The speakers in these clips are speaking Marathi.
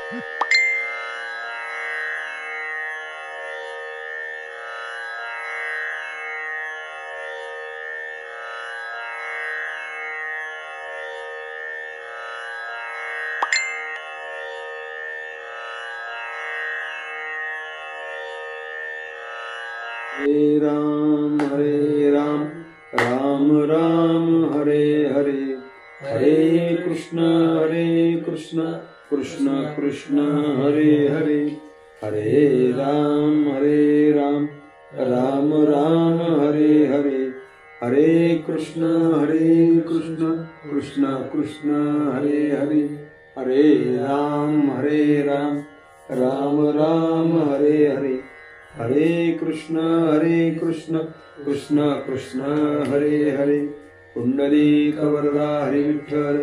हरे राम राम राम हरे हरे, हरे कृष्ण कृष्ण कृष्ण हरे हरे, हरे राम राम राम हरे हरे, हरे कृष्ण कृष्ण कृष्ण हरे हरे, हरे राम राम राम हरे हरे, हरे कृष्ण कृष्ण कृष्ण हरे हरे। पुंडलिक वरदा हरी विठ्ठल,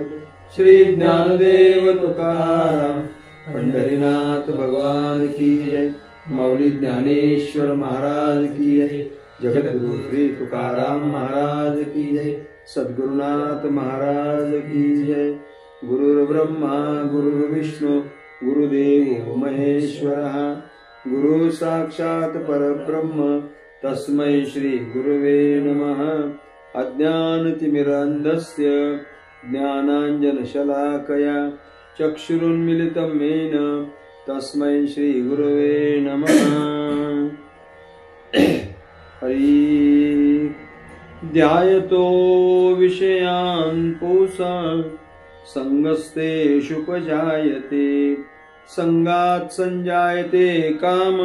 श्री ज्ञानदेव तुकाराम, पंढरीनाथ भगवान की जय, माऊली ज्ञानेश्वर महाराज की जय, जगद्गुरु श्री तुकाराम महाराज की जय, सद्गुरुनाथ महाराज की जय। गुरुर्ब्रह्मा गुरुर्विष्णु गुरुदेव महेश्वरः, गुरु साक्षात् परब्रह्म तस्मै श्री गुरुवे नमः। अज्ञानतिमिरान्धस्य ज्ञानाञ्जनशलाकया चक्षुरुन्मिलितं येन तस्मै श्री गुरुवे नमः। हरि ध्यायतो विषयान् पुंसां संगस्तेषुपजायते, संगात् संजायते काम,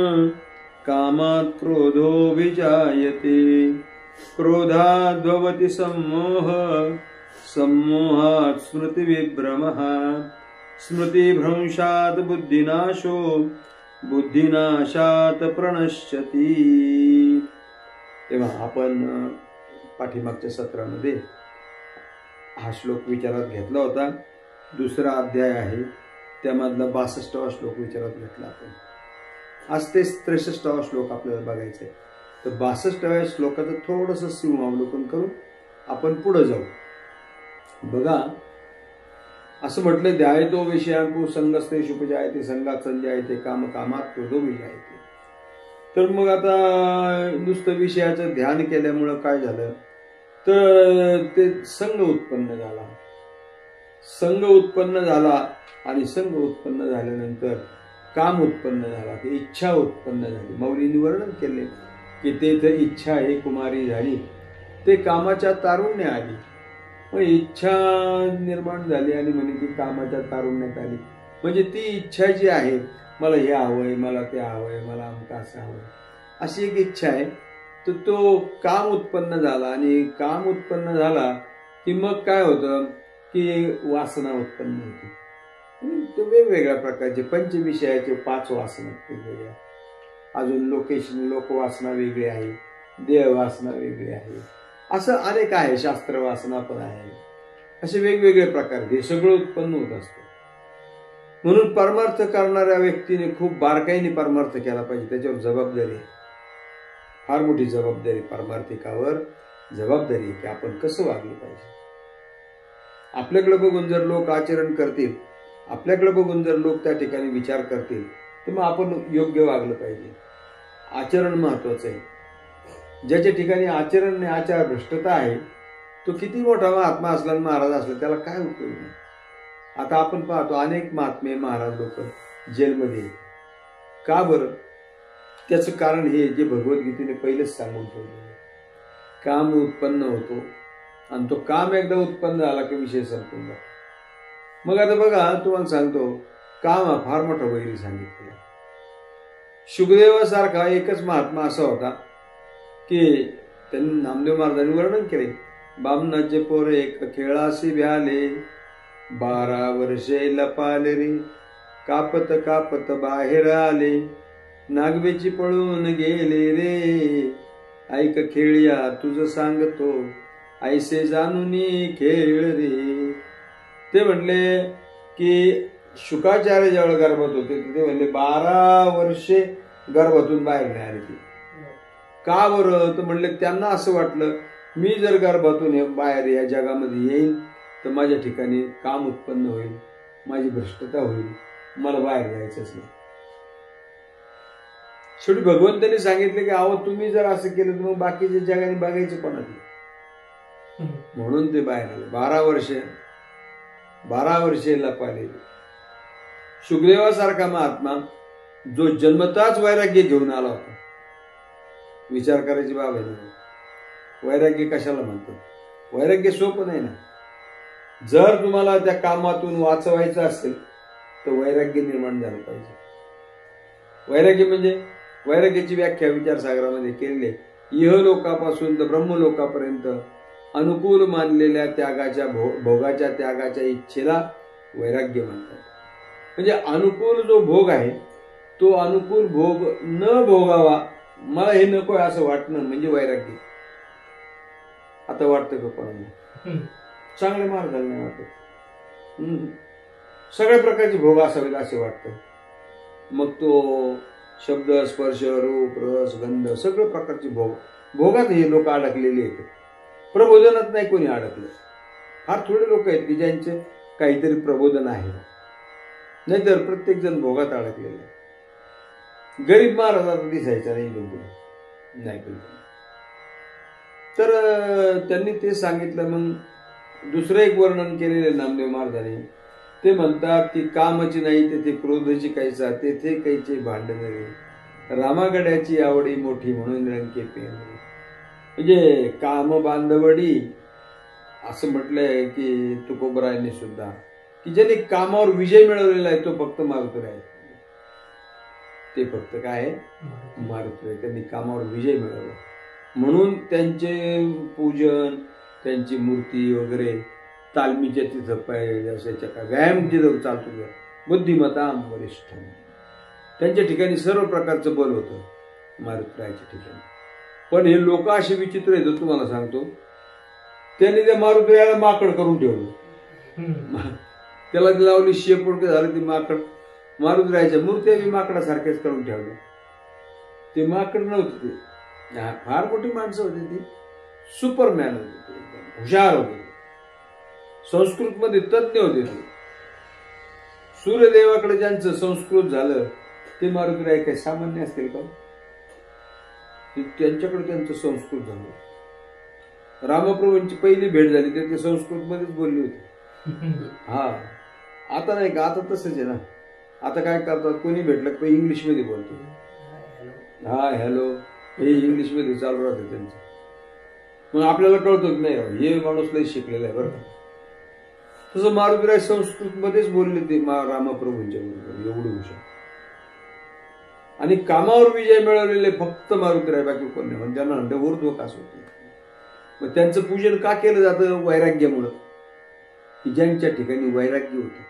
कामात् क्रोधो विजायते, क्रोधाद् भवति सम्मोह, सम्मोहात् स्मृतिविभ्रमः, स्मृतिभ्रंशात् बुद्धिनाशो, बुद्धिनाशात् प्रणश्यति। तेव्हा आपण पाठीमागच्या सत्रामध्ये हा श्लोक विचारात घेतला होता। दुसरा अध्याय आहे, त्यामधला 62वा श्लोक विचारात घेतला आपण। आज ते 63वा श्लोक आपल्याला बघायचा आहे। तर 62व्या श्लोकाचं थोडंसं सीमावलोकन करून आपण पुढे जाऊ। बघा, असं म्हटलं, ध्यायतो विषयांकु संगस्तेषुपजायते, संगात संजायते काम, कामात क्रोधो विजायते। तर मग आता नुसतं विषयाचं ध्यान केल्यामुळं काय झालं, तर ते संग उत्पन्न झाला, संग उत्पन्न झाला, आणि संग उत्पन्न झाल्यानंतर काम उत्पन्न झाला, की इच्छा उत्पन्न झाली। माऊलींनी वर्णन केले की तेथे इच्छा हे कुमारी झाली, ते कामाच्या तारुण्य आली। मग इच्छा निर्माण झाली आणि म्हणे ती कामाच्या तारुण्यात आली, म्हणजे ती इच्छा जी आहे, मला हे हवंय, मला ते हवंय, मला अमका असं हवंय, अशी एक इच्छा आहे। तर तो काम उत्पन्न झाला, आणि काम उत्पन्न झाला की मग काय होतं की वासना उत्पन्न होती। ते वेगवेगळ्या प्रकारचे पंचविषयाचे 5 वासना वेगवेगळ्या, अजून लोकवासना वेगळी आहे, देह वासना वेगळी आहे, असं अनेक आहे, शास्त्र वासना पण आहे, असे वेगवेगळे प्रकार हे सगळं उत्पन्न होत असतं। म्हणून परमार्थ करणाऱ्या व्यक्तीने खूप बारकाईने परमार्थ केला पाहिजे, त्याच्यावर जबाबदारी आहे, फार मोठी जबाबदारी, परमार्थिकावर जबाबदारी आहे की आपण कसं वागलं पाहिजे। आपल्याकडे बघून जर लोक आचरण करतील, आपल्याकडे बघून जर लोक त्या ठिकाणी विचार करतील, तर मग आपण योग्य वागलं पाहिजे। आचरण महत्वाचं आहे। ज्याच्या ठिकाणी आचरण नाही, आचार भ्रष्टता आहे, तो किती मोठा महात्मा असला, महाराज असला, त्याला काय उपयोग नाही। आता आपण पाहतो अनेक महात्मे महाराज लोक जेलमध्ये, का बरं? त्याचं कारण हे जे भगवद्गीतेने पहिलेच सांगून ठेवले, काम उत्पन्न होतो, आणि तो काम एकदा उत्पन्न झाला की विषय संपून जातो। मग आता बघा, तुम्हाला सांगतो, काम हा फार मोठा वैरी सांगितलेला। शुकदेवासारखा एकच महात्मा असा होता की त्यांनी नामदेव महाराजांनी वर्णन केले, बामणाचे पोर एक खेळासी भ्याले, 12 वर्षे लपाले रे, कापत कापत बाहेर आले, नागवेची पळून गेले रे, ऐक खेळया तुझ सांगतो, ऐसे जाणूनी खेळ रे। ते म्हणले की शुकाचार्य ज्यावेळी गर्भात होते ते म्हणले 12 वर्षे गर्भातून बाहेर नाही आले ती। का बरं? तर म्हणले त्यांना असं वाटलं, मी जर गर्भातून बाहेर या जगामध्ये येईन तर माझ्या ठिकाणी काम उत्पन्न होईल, माझी भ्रष्टता होईल, मला बाहेर जायचंच नाही. शेवटी भगवंतांनी सांगितलं की अहो तुम्ही जर असं केलं तर मग बाकीच्या जगाने बघायचं कोणाला, म्हणून ते बाहेर आले. 12 वर्षे लपाले. शुकदेवासारखा महात्मा जो जन्मताच वैराग्य घेऊन आला होता. विचार करायची बाब आहे ना, वैराग्य कशाला म्हणतात? वैराग्य सोपं नाही ना. जर तुम्हाला त्या कामातून वाचवायचं असेल तर वैराग्य निर्माण झालं पाहिजे. वैराग्य म्हणजे, वैराग्याची व्याख्या विचारसागरामध्ये केलेली आहे. इहलोकापासून तर ब्रह्मलोकापर्यंत अनुकूल मानलेल्या त्यागाच्या भोगाच्या त्यागाच्या इच्छेला वैराग्य म्हणतात. म्हणजे अनुकूल जो भोग आहे तो अनुकूल भोग न भोगावा, मला हे नको असं वाटणं म्हणजे वैराग्य. आता वाटतं का कोणाला? चांगले मार्गाला नाही वाटत. सगळ्या प्रकारचे भोग असावेत असे वाटतं. मग तो शब्द, स्पर्श, रूप, रस, गंध सगळ्या प्रकारचे भोग, भोगात हे लोक अडकलेले आहेत. प्रबोधनात नाही कोणी अडकलं. फार थोडे लोक आहेत की ज्यांचे काहीतरी प्रबोधन आहे, नाहीतर प्रत्येक जण भोगात अडकलेला आहे. गरीब महाराज आता दिसायचा नाही लोक नाही केलं. तर त्यांनी ते सांगितलं. मग दुसरं एक वर्णन केलेले नामदेव महाराजांनी, ते म्हणतात की कामची नाही तेथे क्रोधची कैसा, तेथे कैचे भांडणे, रामागड्याची आवडी मोठी म्हणून रंके पेन. म्हणजे काम बांधवडी असं म्हटलंय की तुकोबरायांनी सुद्धा, की ज्यांनी कामावर विजय मिळवलेला आहे तो फक्त मारुतीराय आहे. ते फक्त काय आहे? मारुतीराय. त्यांनी कामावर विजय मिळवला म्हणून त्यांचे पूजन, त्यांची मूर्ती वगैरे तालमीच्या तिथं पाहिजे असायच्या का, व्यायाम तिथं चालतो. बुद्धिमत्ता वरिष्ठ, त्यांच्या ठिकाणी सर्व प्रकारचं बल होतं मारुतीरायाच्या ठिकाणी. पण हे लोक असे विचित्र येतात, तुम्हाला सांगतो. त्यांनी त्या मारुतीरायाला माकड करून ठेवलं. त्याला लावली शेपूट झालं, ती माकड. मारुतीरायाच्या मूर्त्या बी माकडासारख्याच करून ठेवल्या. ते माकड नव्हते, ते फार मोठी माणसं होती. ती सुपरमॅन होते, एकदम हुशार होते, संस्कृत मध्ये तज्ञ होते. ते सूर्यदेवाकडे ज्यांचं संस्कृत झालं ते मारुतीराय काही सामान्य असतील का? त्यांच्याकडे त्यांचं संस्कृत झालं. रामप्रभूंची पहिली भेट झाली तर ते संस्कृत मध्येच बोलली होती. हा, आता नाही का, आता तसंच आहे ना. आता काय करतात, कोणी भेटलं की इंग्लिश मध्ये बोलतो. हा हॅलो हे इंग्लिश मध्ये चालू राहते त्यांचं. मग आपल्याला कळतो की नाही हे माणूस लय शिकलेला आहे बरं का. तसं मारुतीराय संस्कृत मध्येच बोलले ते रामप्रभूंच्या बरोबर, एवढं हुशार. आणि कामावर विजय मिळवलेले फक्त मारुतीराय, बाकी कोण नाही. त्यांना ऊर्ध्वकास होते. मग त्यांचं पूजन का केलं जातं? वैराग्यामुळं, की ज्यांच्या ठिकाणी वैराग्य होतं.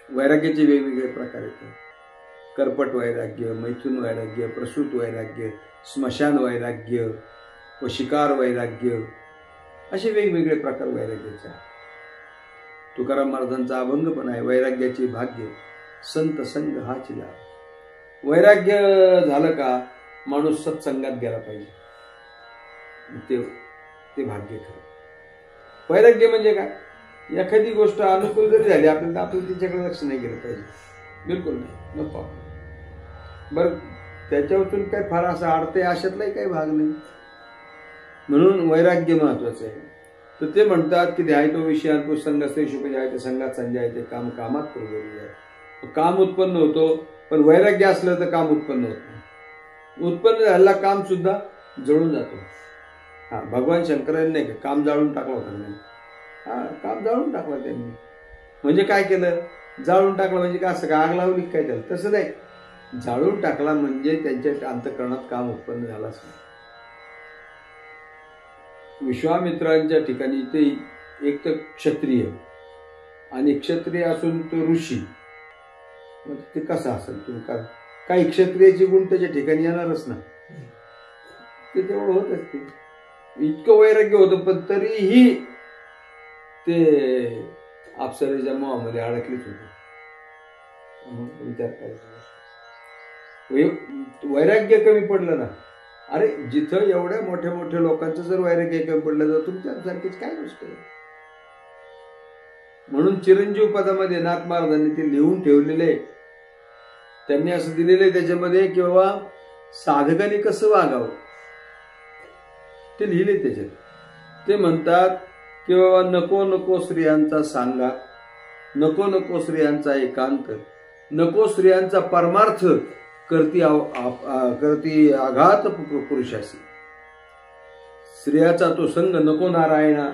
वैराग्याचे वेगवेगळे प्रकार आहेत. कर्पट वैराग्य, मैथुन वैराग्य, प्रसूत वैराग्य, स्मशान वैराग्य व शिकार वैराग्य, असे वेगवेगळे प्रकार वैराग्याचे आहेत. तुकाराम महाराजांचा अभंग पण आहे, वैराग्याचे भाग्य संत संग हाची लाभ. वैराग्य झालं का माणूस सत्संगात गेला पाहिजे, ते भाग्य खरं. वैराग्य म्हणजे काय? एखादी गोष्ट अनुकूल जरी झाली आपल्याला, आपण तिच्याकडे लक्ष नाही गेलं पाहिजे, बिलकुल नाही, नको. बरं, त्याच्यावरून काय फार असं अडते अशातलाही काही भाग नाही. म्हणून वैराग्य महत्वाचं आहे. तर ते म्हणतात की ध्याय तो विषयांतो संगस्ते शुभ जायते संगात संजायते काम कामात प्रगती आहे. काम उत्पन्न होतो, पण वैराग्य असलं तर काम उत्पन्न होत नाही. उत्पन्न झालेला काम सुद्धा जळून जातो. हा, भगवान शंकरांनी नाही का काम जाळून टाकला होता नाही. हा, काम जाळून टाकला त्यांनी. म्हणजे काय केलं? जाळून टाकलं म्हणजे काय, असं का आग लावली काय त्याला? तसं नाही. जाळून टाकला म्हणजे त्यांच्या अंतःकरणात काम उत्पन्न झालाच नाही. विश्वामित्रांच्या ठिकाणी ते एक तर क्षत्रिय, आणि क्षत्रिय असून तो ऋषी, मग ते कसं असेल? तुम्ही काही क्षत्रियाचे गुण त्याच्या ठिकाणी येणारच ना. ते तेवढं होत असते. इतकं वैराग्य होतं, पण तरीही ते अप्सरेच्या मोहामध्ये अडकलेच होते. विचार करायचा, वैराग्य कमी पडलं ना. अरे, जिथं एवढ्या मोठ्या मोठ्या लोकांचं जर वैराग्य कमी पडलं तर तुमच्यासारखीच काय गोष्ट आहे? म्हणून चिरंजीव पदामध्ये नाथ महाराजांनी ते लिहून ठेवलेले, त्यांनी असं दिलेलं आहे त्याच्यामध्ये की बाबा साधकाने कसं वागावं ते लिहिले त्याच्यात. ते म्हणतात की बाबा नको नको स्त्रियांचा सांगा, नको नको स्त्रियांचा एकांत, नको स्त्रियांचा परमार्थ, करती आघात पुरुषासी. स्त्रियाचा तो संग नको नारायणा,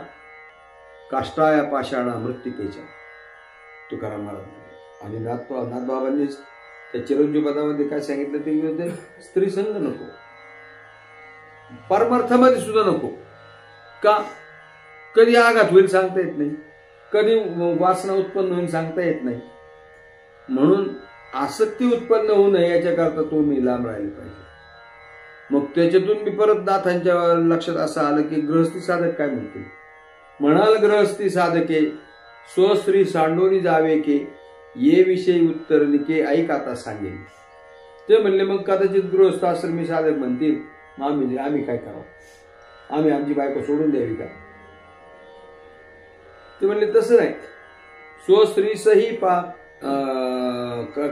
काष्टाया पाषाणा मृत्तिकेच्या, तुकाराम महाराज. आणि नाथबाबांनी त्या चिरंजीव पदामध्ये काय सांगितलं ते स्त्री संग नको, परमार्थामध्ये सुद्धा नको. का? कधी आघात होईल सांगता येत नाही, कधी वासना उत्पन्न होईल सांगता येत नाही. म्हणून आसक्ती उत्पन्न होऊ नये याच्याकरता तुम्ही लांब राहिले पाहिजे. मग त्याच्यातून मी परत नाथांच्या लक्षात असं आलं की गृहस्थी साधक काय म्हणतील. म्हणाल गृहस्थी साधके, स्वस्त्री सांडोनी जावे के, ये विषयी उत्तर निके ऐक आता सांगेन. ते म्हणले मग कदाचित गृहस्थ आश्रमी साधक म्हणतील आम्ही काय करावं, आम्ही आमची बायको सोडून द्यावी का? ते म्हणले तसं नाही. स्वस्त्री सही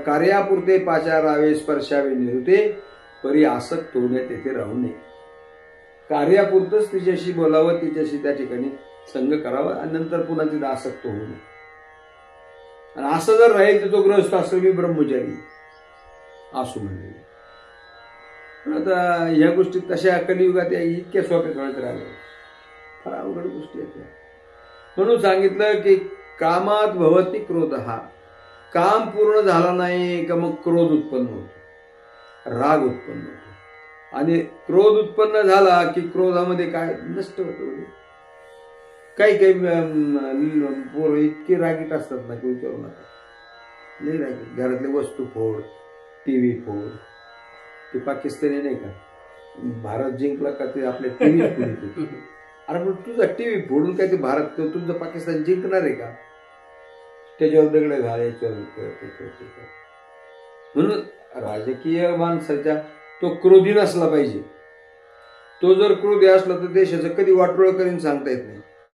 कार्यापुरते पाचारावे स्पर्शावे निरुते, परी आसक्त होणे तेथे राहू नये. कार्यापुरतच तिच्याशी बोलावं, तिच्याशी त्या ठिकाणी संग करावा आणि नंतर पुन्हा तिथं आसक्त होऊ नये. आणि असं जर राहील तर तो गृहस्थ आश्रमी ब्रह्मचारी असू म्हणले. पण आता या गोष्टी तशा कलियुगात इतक्या सोप्या कळत राहिल्या, फार अवघड गोष्टी आहेत. म्हणून सांगितलं की कामात भवती क्रोध. हा काम पूर्ण झाला नाही का मग क्रोध उत्पन्न होतो, राग उत्पन्न होतो. आणि क्रोध उत्पन्न झाला की क्रोधामध्ये काय नष्ट होतं. काही काही पोरं इतके रागीट असतात ना की विचारू नका, नाही रागीट. घरातले वस्तू फोड, टीव्ही फोड. ते पाकिस्तानी नाही का, भारत जिंकला का ते आपल्या टीव्ही फोडते. अरे पण तुझा टीव्ही फोडून काय ते भारत तुमचं पाकिस्तान जिंकणार आहे का? त्याच्यावर दगड घालायचं. म्हणून राजकीय माणसाच्या तो क्रोधी नसला पाहिजे. तो जर क्रोधी असला तर देशाचं कधी वाटोळं करीन सांगता येत नाही.